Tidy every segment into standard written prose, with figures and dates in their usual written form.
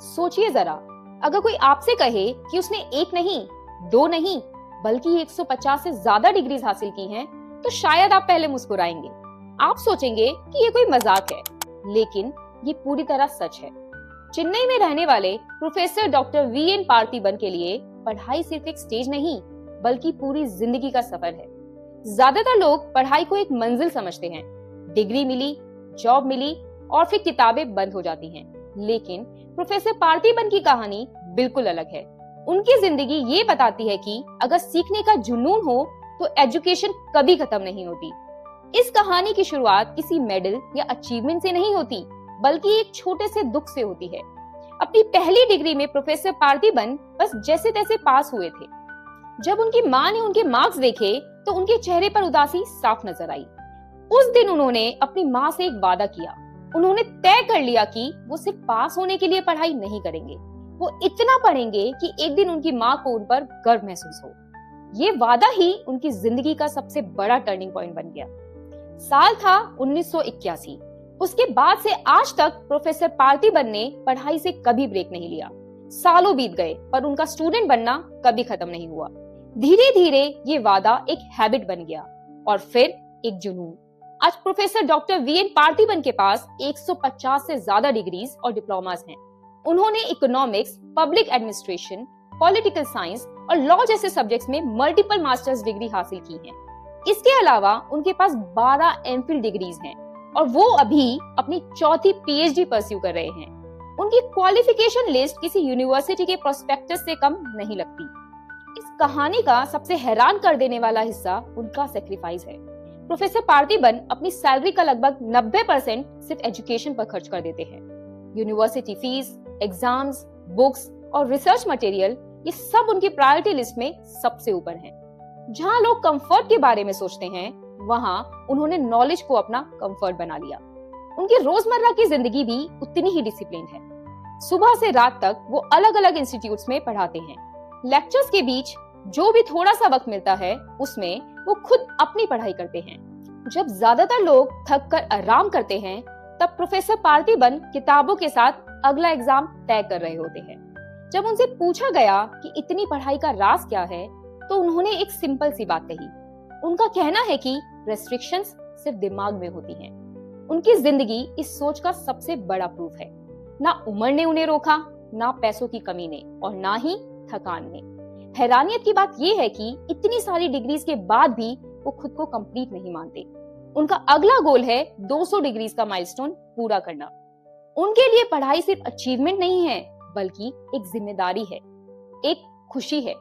सोचिए जरा, अगर कोई आपसे कहे कि उसने एक नहीं, दो नहीं, बल्कि 150 से ज्यादा डिग्रीज हासिल की हैं, तो शायद आप पहले मुस्कुराएंगे। आप सोचेंगे कि ये कोई मजाक है, लेकिन ये पूरी तरह सच है। चेन्नई में रहने वाले प्रोफेसर डॉक्टर वीएन पार्थिबन के लिए पढ़ाई सिर्फ एक स्टेज नहीं, बल्कि पूरी जिंदगी का सफर है। ज्यादातर लोग पढ़ाई को एक मंजिल समझते हैं। डिग्री मिली, जॉब मिली और फिर किताबें बंद हो जाती हैं। लेकिन प्रोफेसर पार्थिबन की कहानी बिल्कुल अलग है। उनकी जिंदगी ये बताती है कि अगर सीखने का जुनून हो तो एजुकेशन कभी खत्म नहीं होती। इस कहानी की शुरुआत किसी मेडल या अचीवमेंट से नहीं होती, बल्कि एक छोटे से दुख से होती है। अपनी पहली डिग्री में प्रोफेसर पार्थिबन बस जैसे तैसे पास हुए थे। जब उनकी माँ ने उनके मार्क्स देखे तो उनके चेहरे पर उदासी साफ नजर आई। उस दिन उन्होंने अपनी माँ से एक वादा किया। उन्होंने तय कर लिया कि वो सिर्फ पास होने के लिए पढ़ाई नहीं करेंगे, वो इतना पढ़ेंगे कि एक दिन उनकी माँ को उन पर गर्व महसूस हो। ये वादा ही उनकी जिंदगी का सबसे बड़ा टर्निंग पॉइंट बन गया। साल था 1981। उसके बाद से आज तक प्रोफेसर पार्थिबन ने पढ़ाई से कभी ब्रेक नहीं लिया। सालों बीत गए पर उनका स्टूडेंट बनना कभी खत्म नहीं हुआ। धीरे धीरे ये वादा एक हैबिट बन गया और फिर एक जुनून। आज प्रोफेसर डॉक्टर वीएन पार्थिबन के पास 150 से ज्यादा डिग्रीज और डिप्लोमास हैं। उन्होंने economics, public administration, political science और लॉ जैसे सब्जेक्ट्स में मल्टीपल मास्टर्स डिग्री हासिल की हैं। इसके अलावा उनके पास 12 एमफिल डिग्रीज हैं और वो अभी अपनी चौथी पीएचडी परस्यू कर रहे हैं। उनकी क्वालिफिकेशन लिस्ट किसी यूनिवर्सिटी के प्रोस्पेक्टस से कम नहीं लगती। इस कहानी का सबसे हैरान कर देने वाला हिस्सा उनका सेक्रीफाइस है। प्रोफेसर पार्थिबन अपनी सैलरी का लगभग 90% सिर्फ एजुकेशन पर खर्च कर देते हैं। यूनिवर्सिटी फीस, एग्जाम्स, बुक्स और रिसर्च मटेरियल, ये सब उनकी प्रायोरिटी लिस्ट में सबसे ऊपर है। जहां लोग कंफर्ट के बारे में सोचते हैं, वहां उन्होंने नॉलेज को अपना कंफर्ट बना लिया। उनकी रोजमर्रा की जिंदगी भी उतनी ही डिसिप्लिन है। सुबह से रात तक वो अलग अलग इंस्टीट्यूट्स में पढ़ाते हैं। लेक्चर्स के बीच जो भी थोड़ा सा वक्त मिलता है, उसमें वो खुद अपनी पढ़ाई करते हैं। जब ज्यादातर लोग थक कर आराम करते हैं, तब प्रोफेसर पार्थिबन किताबों के साथ अगला एग्जाम तय कर रहे होते हैं। जब उनसे पूछा गया कि इतनी पढ़ाई का राज क्या है, तो उन्होंने एक सिंपल सी बात कही। उनका कहना है कि रेस्ट्रिक्शंस सिर्फ दिमाग में होती हैं। उनकी जिंदगी इस सोच का सबसे बड़ा प्रूफ है। ना उम्र ने उन्हें रोका, ना पैसों की कमी ने, और ना ही थकान ने। हैरानियत की बात यह है कि इतनी सारी डिग्रीज के बाद भी वो खुद को कंप्लीट नहीं मानते। उनका अगला गोल है 200 डिग्रीज का माइलस्टोन पूरा करना। उनके लिए पढ़ाई सिर्फ अचीवमेंट नहीं है, बल्कि एक जिम्मेदारी है, एक खुशी है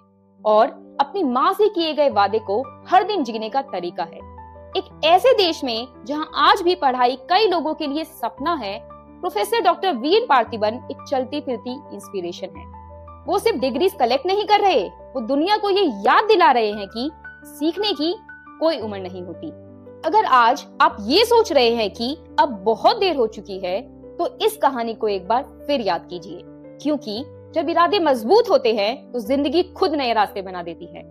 और अपनी माँ से किए गए वादे को हर दिन जीने का तरीका है। एक ऐसे देश में जहां आज भी पढ़ाई कई लोगों के लिए सपना है, प्रोफेसर डॉक्टर वीएन पार्थिबन एक चलती फिरती इंस्पिरेशन है। वो सिर्फ डिग्रीज कलेक्ट नहीं कर रहे, वो दुनिया को ये याद दिला रहे हैं कि सीखने की कोई उम्र नहीं होती। अगर आज आप ये सोच रहे हैं कि अब बहुत देर हो चुकी है, तो इस कहानी को एक बार फिर याद कीजिए, क्योंकि जब इरादे मजबूत होते हैं तो जिंदगी खुद नए रास्ते बना देती है।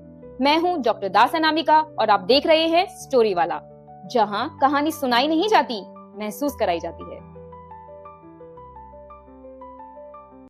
मैं हूँ डॉक्टर दास अनामिका और आप देख रहे हैं स्टोरी वाला, जहाँ कहानी सुनाई नहीं जाती, महसूस कराई जाती है।